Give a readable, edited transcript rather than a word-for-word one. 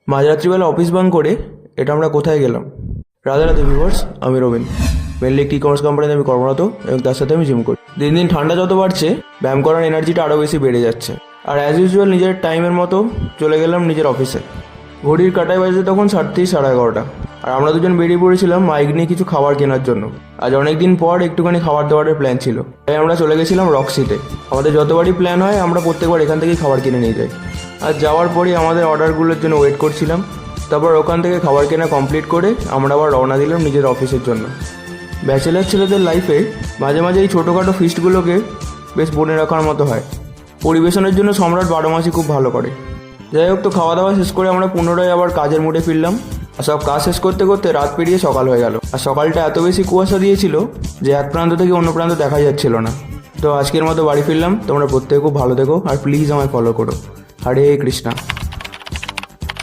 মাঝরাত্রিবেলা office বাং করে এটা আমরা কোথায় গেলাম? রাধে রাধে ভিউয়ার্স, আমি রবিন। মেনলি একটি কমার্স কোম্পানিতে আমি কর্মরত এবং তার সাথে আমি জিম করি। দিন দিন ঠান্ডা যত বাড়ছে ব্যায়াম করার এনার্জিটা আরও বেশি বেড়ে যাচ্ছে। আর অ্যাজ ইউজুয়াল নিজের টাইমের মতো চলে গেলাম নিজের অফিসে। ঘড়ির কাঁটায় বাজে তখন 10:30 11:30। আর আমরা দুজন বেরিয়ে পড়েছিলাম বাইক নিয়ে কিছু খাবার কেনার জন্য। আজ অনেক দিন পর একটুখানি খাবার দাবারের প্ল্যান ছিল, তাই আমরা চলে গেছিলাম রক্সিতে। আমাদের যতবারই প্ল্যান হয় আমরা প্রত্যেকবার এখান থেকেই খাবার কিনে নিয়ে যাই। আর যাওয়ার পরই আমাদের অর্ডারগুলোর জন্য ওয়েট করছিলাম। তারপর ওখান থেকে খাবার কেনা কমপ্লিট করে আমরা আবার রওনা দিলাম নিজের অফিসের জন্য। ব্যাচেলার ছেলেদের লাইফে মাঝে মাঝে এই ছোটোখাটো ফিস্টগুলোকে বেশ মনে রাখার মতো হয়। পরিবেশনের জন্য সম্রাট 12 মাসই খুব ভালো করে। যাই হোক, তো খাওয়া দাওয়া শেষ করে আমরা পুনরায় আবার কাজের মুডে ফিরলাম। আর সব কাজ শেষ করতে করতে রাত পেরিয়ে সকাল হয়ে গেল। আর সকালটা এত বেশি কুয়াশা দিয়েছিল যে এক প্রান্ত থেকে অন্য প্রান্ত দেখা যাচ্ছিল না। তো আজকের মতো বাড়ি ফিরলাম। তোমরা প্রত্যেকে খুব ভালো থেকো আর প্লিজ আমায় ফলো করো। হরে কৃষ্ণা।